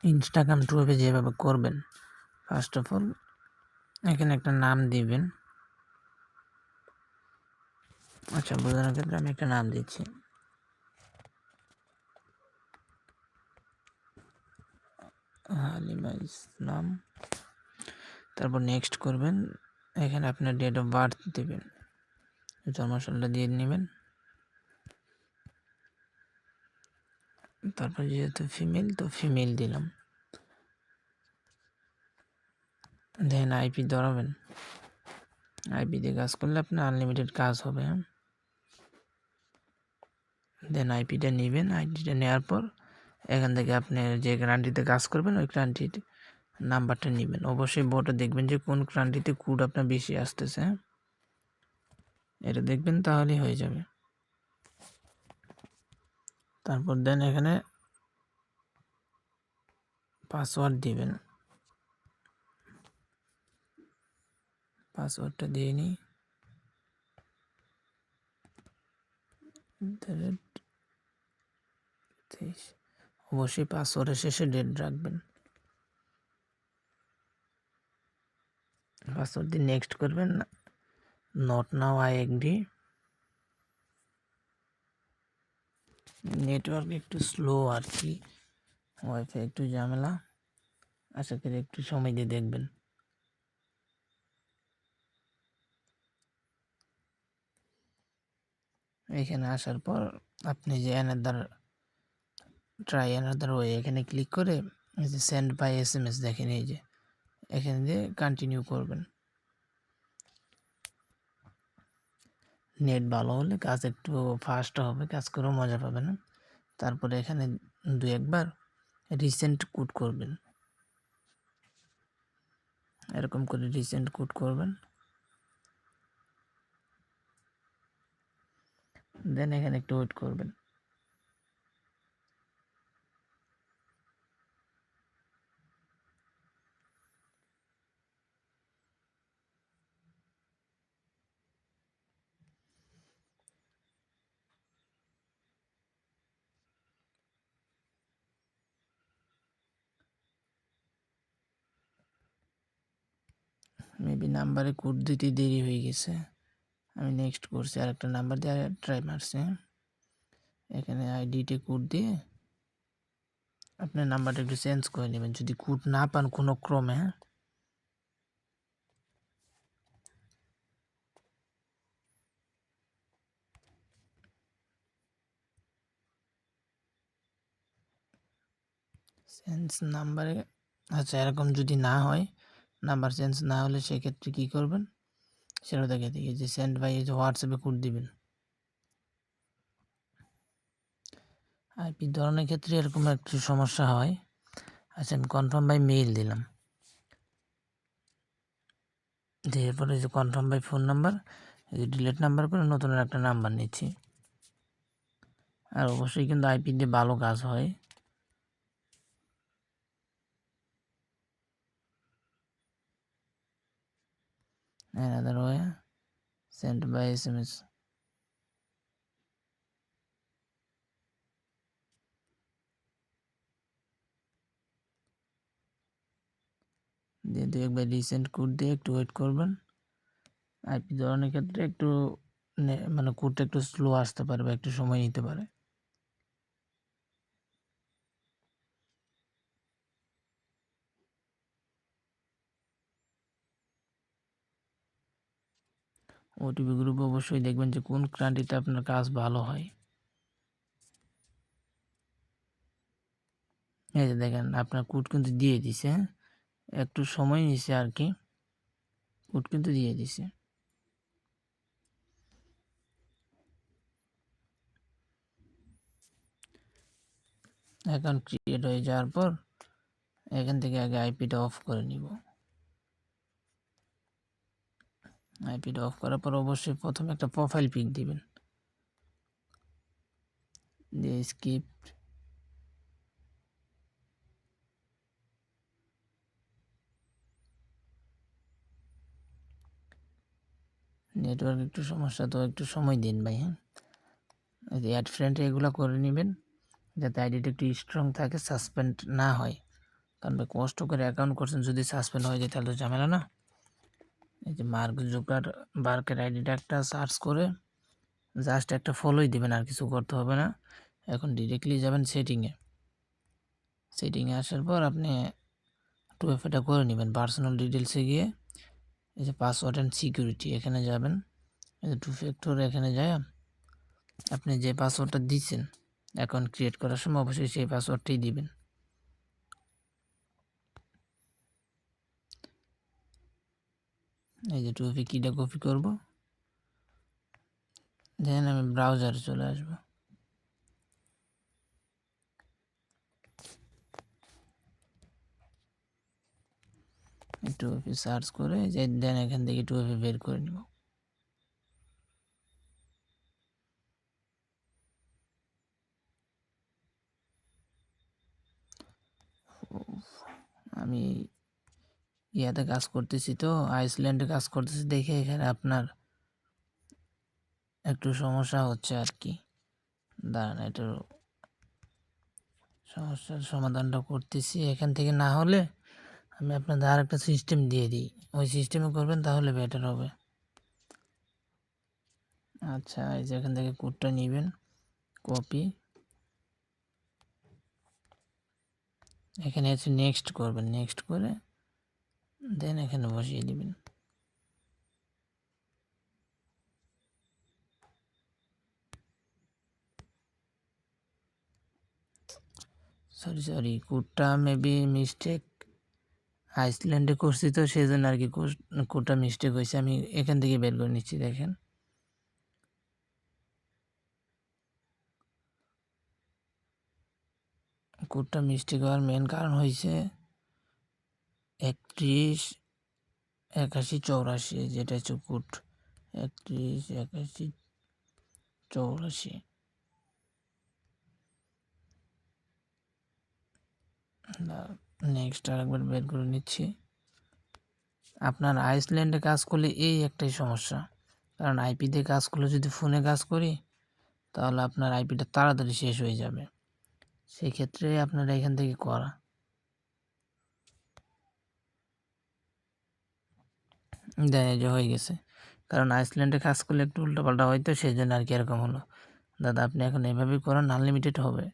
Instagram ট্রুপে যেভাবে করবেন, first of all এখানে একটা নাম দিবেন। আচ্ছা, বোঝানোর ক্ষেত্রে আমি একটা নাম দিচ্ছি। হালিমা ইসলাম। তারপর নেক্সট করবেন। এখানে আপনার ডেট অফ বার্থ দেবেন, জন্মসালটা দিয়ে নেবেন। তারপর যেহেতু ফিমেল, তো ফিমেল দিলাম। দেন আইপি ধরাবেন। আইপি দিয়ে কাজ করলে আপনার আনলিমিটেড কাজ হবে। দেন আইপিটা নেবেন। আইপিটা নেওয়ার পর এখান থেকে আপনি যে কান্ট্রিতে কাজ করবেন ওই কান্ট্রির নাম্বারটা নেবেন। অবশ্যই বোর্ডে দেখবেন যে কোন কান্ট্রিতে কোড আপনার বেশি আসতেছে, এটা দেখবেন, তাহলেই হয়ে যাবে। তারপর দেন এখানে পাসওয়ার্ড দিবেন। পাসওয়ার্ডটা দিয়ে নিই। অবশ্যই পাসওয়ার্ডের শেষে ডেট রাখবেন। পাসওয়ার্ড দিয়ে নেক্সট করবেন। Not now I agree. Network একটু স্লো আর কি, ওয়াইফাই একটু ঝামেলা, আশা করি একটু সময় দিয়ে দেখবেন। এখানে আসার পর আপনি যে ট্রাই অ্যানাদার ওয়ে এখানে ক্লিক করে এই যে সেন্ড বাই SMS দেখেন, এই যে এখানে দিয়ে কন্টিনিউ করবেন। নেট ভালো হলে কাজ একটু ফাস্ট হবে, কাজ করেও মজা পাবেন। তারপরে এখানে 2-1 বার রিসেন্ট কোড করবেন, এরকম করে রিসেন্ট কোড করবেন। দেন এখানে একটু ওয়েট করবেন। মেবি নাম্বারে কোড দিতে দেরি হয়ে গেছে, আমি নেক্সট করছি, আর একটা নাম্বার দিয়ে ট্রাই মারছি। এখানে আইডিতে কোড দিয়ে আপনার নাম্বারটা একটু চেঞ্জ করে নেবেন যদি কোড না পান কোনো ক্রমে। চেঞ্জ নাম্বারে, আচ্ছা এরকম যদি না হয়, নাম্বার চেঞ্জ না হলে সেক্ষেত্রে কী করবেন সেটা দেখে দিই, যে সেন্ড বাই যে হোয়াটসঅ্যাপে কোড দিবেন। আইপি ধরনের ক্ষেত্রে এরকম একটু সমস্যা হয়। আচ্ছা, আমি কনফার্ম বাই মেইল দিলাম, দেওয়ার পরে যে কনফার্ম বাই ফোন নাম্বার, এই যে ডিলেট নাম্বার করে নতুন একটা নাম্বার নিচ্ছি। আর অবশ্যই কিন্তু আইপি দিয়ে ভালো কাজ হয়। Another way send by SMS। দিয়ে 2-1 বার রিসেন্ট কোড দিয়ে একটু ওয়েট করবেন। আইপি ধরনের ক্ষেত্রে একটু মানে কোডটা একটু স্লো আসতে পারে বা একটু সময় নিতে পারে। ওটিপি গ্রুপে অবশ্যই দেখবেন যে কোন কান্ট্রিতে আপনার কাজ ভালো হয়। এই যে দেখেন আপনার কোড কিন্তু দিয়ে দিছে, হ্যাঁ, একটু সময় নিছে আর কি, কোড কিন্তু দিয়ে দিছে। অ্যাকাউন্ট ক্রিয়েট হয়ে যাওয়ার পর এখান থেকে আগে আইপিটা অফ করে নিব। আইপিটা অফ করার পর অবশ্যই প্রথমে একটা প্রোফাইল পিক দিবেন, দিয়ে স্কিপ। নেটওয়ার্ক একটু সমস্যা, তো একটু সময় দিন ভাই। হ্যাঁ, অ্যাড ফ্রেন্ড এগুলো করে নেবেন যাতে আইডিটা একটু স্ট্রং থাকে, সাসপেন্ড না হয়। কারণ ভাই কষ্ট করে অ্যাকাউন্ট করছেন, যদি সাসপেন্ড হয়ে যায় তাহলে তো ঝামেলা না। এই যে মার্ক জুকারবার্গের আইডিটা একটা সার্চ করে জাস্ট একটা ফলোই দিবেন, আর কিছু করতে হবে না। এখন ডিরেক্টলি যাবেন সেটিংয়ে আসার পর আপনি 2FA করে নেবেন। পার্সোনাল ডিটেলসে গিয়ে এই যে পাসওয়ার্ড অ্যান্ড সিকিউরিটি এখানে যাবেন। এই যে 2 ফ্যাক্টর এখানে যায় আপনি যে পাসওয়ার্ডটা দিচ্ছেন অ্যাকাউন্ট ক্রিয়েট করার সময় অবশ্যই সেই পাসওয়ার্ডটাই দিবেন। এই যে 2FA কিটা কপি করব, দেন আমি ব্রাউজারে চলে আসবো। একটু সার্চ করে যে দেন এখান থেকে 2FA বের করে নিব। আমি ইয়াতে কাজ করতেছি তো, আইসল্যান্ডে কাজ করতেছি দেখে এখানে আপনার একটু সমস্যা হচ্ছে আর কি। দাঁড়ান, একটু সমস্যার সমাধানটা করতেছি। এখান থেকে না হলে আমি আপনাদের আর একটা সিস্টেম দিয়ে দিই, ওই সিস্টেমে করবেন তাহলে বেটার হবে। আচ্ছা, এই যে এখান থেকে কোডটা নেবেন, কপি, এখানে এসে নেক্সট করবেন, নেক্সট করে দেন এখানে বসিয়ে দিবেন। সরি কোডটা মেবি মিস্টেক, আইসল্যান্ডে করছি তো সেই জন্য আর কি কোডটা মিস্টেক হয়েছে। আমি এখান থেকে বের করে নিচ্ছি। দেখেন কোডটা মিস্টেক হওয়ার মেন কারণ হয়েছে 318184, যেটা হচ্ছে কোড 318184। নেক্সট আরেকবার বের করে নিচ্ছি। আপনার আইসল্যান্ডে কাজ করলে এই একটাই সমস্যা, কারণ আইপিতে কাজ করলে যদি ফোনে কাজ করি তাহলে আপনার আইপিটা তাড়াতাড়ি শেষ হয়ে যাবে। সেই ক্ষেত্রে আপনারা এখান থেকে করা। দেখা যে হয়ে গেছে, কারণ আইসল্যান্ডে কাজ করলে একটু উল্টোপাল্টা হয়তো সেই জন্য আর কি এরকম হলো। দাদা আপনি এখন এভাবেই করেন, আনলিমিটেড হবে।